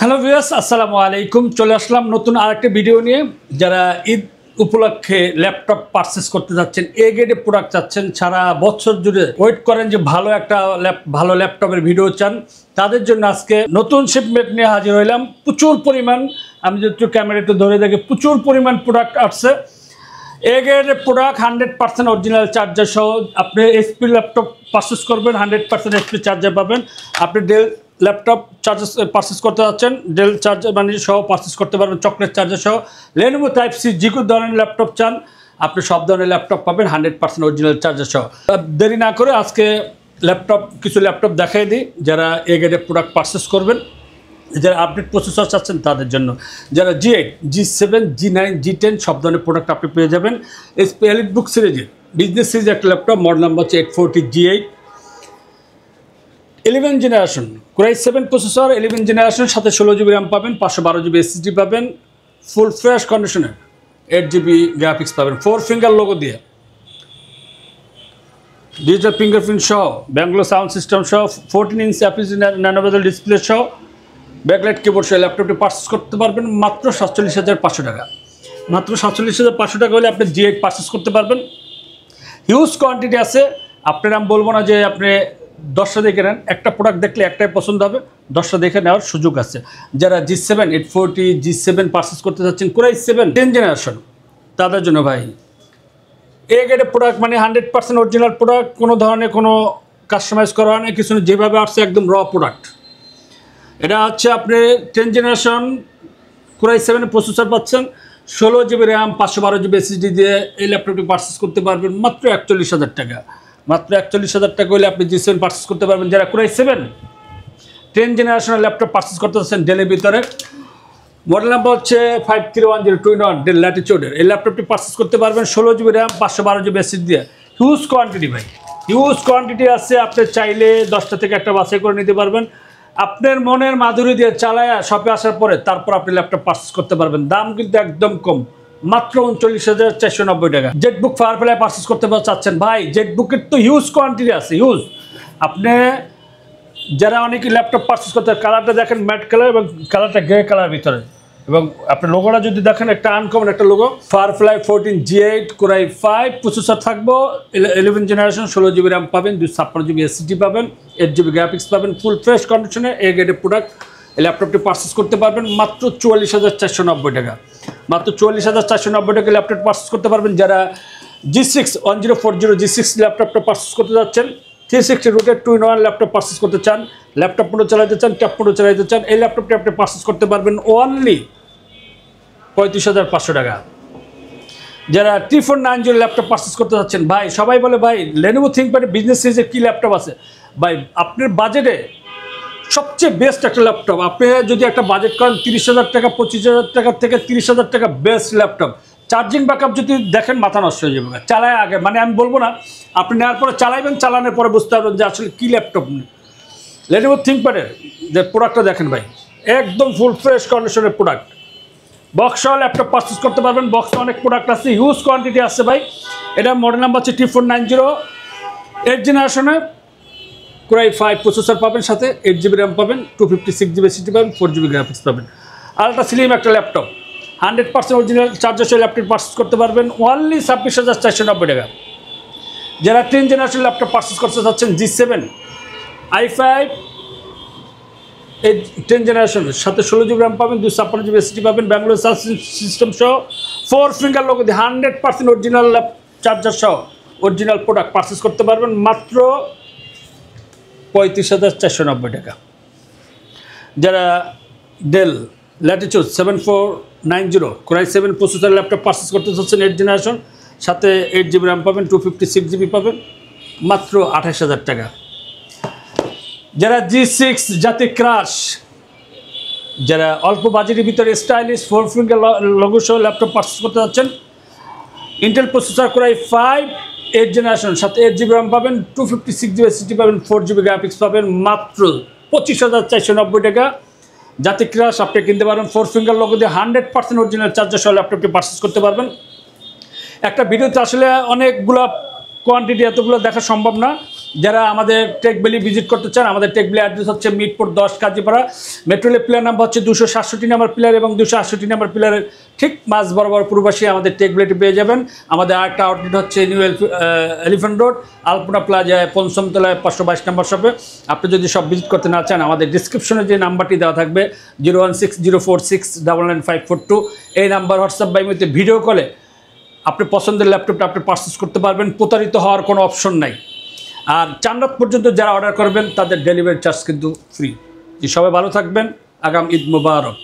Hello viewers, আসসালামু আলাইকুম। চলে আসলাম নতুন আরেকটা ভিডিও নিয়ে। যারা ঈদ উপলক্ষে ল্যাপটপ পারচেস করতে যাচ্ছেন, এ গ্রেডের প্রোডাক্ট চাচ্ছেন, সারা বছর জুড়ে ওয়েট করেন যে ভালো একটা ভালো ল্যাপটপের ভিডিও চান, তাদের জন্য আজকে নতুন শিপমেন্ট নিয়ে হাজির হইলাম। প্রচুর পরিমাণ, আমি যদি একটু ক্যামেরা একটু ধরে দেখি, প্রচুর পরিমাণ প্রোডাক্ট আসছে। এ গ্রেডের প্রোডাক্ট 100% অরিজিনাল চার্জার সহ। আপনি এইচপি ল্যাপটপ পারচেস করবেন, 100% এইচপি চার্জার পাবেন। আপনি ডেল ল্যাপটপ চার্জার পারচেস করতে যাচ্ছেন, ডেল চার্জার মানে সহ পারচেস করতে পারবেন, চকলেট চার্জার সহ। লেনোভো টাইপ সি যে কোনো ধরনের ল্যাপটপ চান, আপনি সব ধরনের ল্যাপটপ পাবেন 100% অরিজিনাল চার্জার সহ। দেরি না করে আজকে কিছু ল্যাপটপ দেখাই দিই যারা এ গ্রেডের প্রোডাক্ট পারচেস করবেন, যারা আপডেট প্রসেসর চাচ্ছেন তাদের জন্য। যারা G8, G7, G9, G10 সব ধরনের প্রোডাক্ট আপনি পেয়ে যাবেন। এইচপি এলিটবুক সিরিজের বিজনেস সিরিজ একটা ল্যাপটপ, মডেল নাম্বার হচ্ছে 840 G8, 11 generation Core i7 processor, 11 generation, সাথে 16 GB র্যাম পাবেন, 512 GB SSD পাবেন, ফুল ফ্রেশ কন্ডিশনে 8 GB গ্রাফিক্স পাবেন, 4 ফিঙ্গার লোগো দিয়ে, ডিজিটাল ফিঙ্গারপ্রিন্ট সহ, ব্যাঙ্গালোর সাউন্ড সিস্টেম সহ, 14 ইঞ্চি অ্যাপিস ন্যানো বেজেল ডিসপ্লে সহ, ব্যাকলাইট কিবোর্ড সহ ল্যাপটপটি পারচেস করতে পারবেন মাত্র 47,500 টাকা। মাত্র 47,500 টাকা হলে আপনি G8 পারচেস করতে পারবেন। হিউজ কোয়ান্টিটি আছে, আপনার আমি বলবো না যে আপনি 10টা দেখে নেন, একটা প্রোডাক্ট দেখলে একটাই পছন্দ হবে, 10টা দেখে নেওয়ার সুযোগ আছে। যারা G7, 840, G7 পারচেস করতে যাচ্ছেন, Core i7 10 জেনারেশন, তাদের জন্য ভাই এ গ্রেডের প্রোডাক্ট মানে 100% অরিজিনাল প্রোডাক্ট, কোনো ধরনের কোনো কাস্টমাইজ করা হয় না, কিছু যেভাবে আসছে একদম র প্রোডাক্ট। এটা হচ্ছে আপনি 10 জেনারেশন Core i7 প্রসেসর পাচ্ছেন, 16 GB র্যাম, 512 GB SSD দিয়ে এই ল্যাপটপটি পারচেস করতে পারবেন মাত্র 41,000 টাকা। মাত্র 41,000 টাকা হলে আপনি G7 পারচেস করতে পারবেন। যারা Core i7 10 জেনারেশনের ল্যাপটপ পারচেস করতে চাচ্ছেন ডেলের ভিতরে, মডেল নাম্বার হচ্ছে 531021 ডেল ল্যাটিটিউডের, এই ল্যাপটপটি পারচেস করতে পারবেন 16 GB র্যাম, 512 GB SSD দিয়ে। হিউজ কোয়ান্টিটি ভাই, হিউজ কোয়ান্টিটি আছে, আপনি চাইলে 10টা থেকে একটা বাছাই করে নিতে পারবেন। আপনার মনের মাধুরী দিয়ে চালায় শপে আসার পরে তারপর আপনি ল্যাপটপ পারচেস করতে পারবেন। দাম কিন্তু একদম কম, মাত্র 39,490 টাকা। জেটবুক ফায়ারফ্লাই পারচেস করতে চাচ্ছেন ভাই, জেটবুকের তো হিউজ কোয়ান্টিটি আছে, হিউজ। আপনি যারা অনেকে ল্যাপটপ পারচেস করতে, কালারটা দেখেন ম্যাট কালার এবং কালারটা গ্রে কালার ভিতরে, এবং আপনি লোগোটা যদি দেখেন একটা আনকমন একটা logo. Firefly 14 G8 Core i5 processor থাকবো, 11 জেনারেশন, 16 GB র্যাম পাবেন, 256 GB SSD পাবেন, 8 GB গ্রাফিক্স পাবেন, ফুল ফ্রেশ কন্ডিশনে এ গ্রেডের প্রোডাক্ট। এই ল্যাপটপটি পারচেস করতে পারবেন মাত্র 44,490 টাকা। মাত্র 44,490 টাকা ল্যাপটপ পারচেস করতে পারবেন। যারা G6 1040 G6 ল্যাপটপটা পারচেস করতে যাচ্ছেন, 360 রুটের 2-in-1 ল্যাপটপ পারচেস করতে চান, ল্যাপটপ মোডে চালাতে চান, ট্যাব মোডে চালাতে চান, এই ল্যাপটপটি আপনি পারচেস করতে পারবেন অনলি 35,500 টাকা। যারা T490 ল্যাপটপ পারচেস করতে যাচ্ছেন, ভাই সবাই বলে ভাই Lenovo ThinkPad বিজনেস সিরিজের কী ল্যাপটপ আছে, ভাই আপনার বাজেটে সবচেয়ে বেস্ট একটা ল্যাপটপ। আপনি যদি একটা বাজেট করেন 30,000 টাকা, 25,000 টাকা থেকে 30,000 টাকা, বেস্ট ল্যাপটপ। চার্জিং ব্যাকআপ যদি দেখেন মাথা নষ্ট হয়ে যাবে, চালায় আগে মানে আমি বলবো না, আপনি নেওয়ার পরে চালাইবেন, চালানোর পরে বুঝতে পারবেন যে আসলে কী ল্যাপটপ। Lenovo ThinkPad-এর যে প্রোডাক্টটা দেখেন ভাই, একদম ফুল ফ্রেশ কন্ডিশনের প্রোডাক্ট। বক্সসহ ল্যাপটপ পারচেস করতে পারবেন, বক্সে অনেক প্রোডাক্ট আছে, হিউজ কোয়ান্টিটি আছে ভাই। এটা মডেল নাম্বার হচ্ছে T490 8 জেনারেশনে Core i5 প্রসেসর পাবেন, সাথে 8 GB র্যাম পাবেন, 256 GB SSD পাবেন, 4 GB গ্রাফিক্স পাবেন। আলট্রা স্লিম একটা ল্যাপটপ, 100% অরিজিনাল চার্জার সহ ল্যাপটপ পারচেস করতে পারবেন অনলি 26,490 টাকা। যারা 10 জেনারেশন ল্যাপটপ পারচেস করতে চাচ্ছেন, G7 i5 এই 10 জেনারেশনের সাথে 16 GB র্যাম পাবেন, 256 GB SSD পাবেন, ব্যাঙ্গালোর সাউন্ড সিস্টেম সহ, 4 ফিঙ্গার লোগো দিয়ে 100% অরিজিনাল চার্জার সহ অরিজিনাল প্রোডাক্ট পারচেস করতে পারবেন মাত্র 35,490 টাকা। যারা del Latitude 7490 Core i7 processor laptop purchase করতে চাচ্ছেন, 8 জেনারেশন, সাথে 8 GB র্যাম পাবেন, 256 GB পাবেন, মাত্র 28,000 টাকা। যারা G6 জাতি ক্রাশ, যারা অল্প বাজেটের ভিতরে স্টাইলিশ 4 ফিঙ্গার লোগো সহ ল্যাপটপ পারচেস করতে যাচ্ছেন, Intel processor Core i5 8 generation, সাথে 8 GB র্যাম পাবেন, 256 GB SSD পাবেন, 4 GB গ্রাফিক্স পাবেন, মাত্র 25,490 টাকা। জাতি ক্রাশ আপনি কিনতে পারবেন 4 ফিঙ্গার লোগো দিয়ে 100% অরিজিনাল চার্জার সহ ল্যাপটপটি পারচেস করতে পারবেন। একটা ভিডিওতে আসলে অনেকগুলো কোয়ান্টিটি এতগুলো দেখা সম্ভব না, যারা আমাদের টেকভ্যালি ভিজিট করতে চান, আমাদের টেকভ্যালি অ্যাড্রেস হচ্ছে Mirpur 10 Kazipara. Metro rail pillar number হচ্ছে 267 নম্বর পিলার এবং 268 নম্বর পিলারের ঠিক মাঝ বরাবর পূর্বপাশে আমাদের টেকভ্যালিটি পেয়ে যাবেন। আমাদের আরেকটা আউটলেট হচ্ছে নিউ এলিফ্যান্ট রোড আলপনা প্লাজায় পঞ্চম তলায় 522 নম্বর শপে। আপনি যদি সব ভিজিট করতে না চান, আমাদের ডিসক্রিপশনে যে নাম্বারটি দেওয়া থাকবে 01604699542, এই নাম্বার হোয়াটসঅ্যাপ বা ইমোতে ভিডিও কলে আপনি পছন্দের ল্যাপটপটা আপনি পারচেস করতে পারবেন। প্রতারিত হওয়ার কোনো অপশন নাই। আর চান্নাত পর্যন্ত যারা অর্ডার করবেন তাদের ডেলিভারি চার্জ কিন্তু ফ্রি। সবাই ভালো থাকবেন। আগাম ঈদ মোবারক।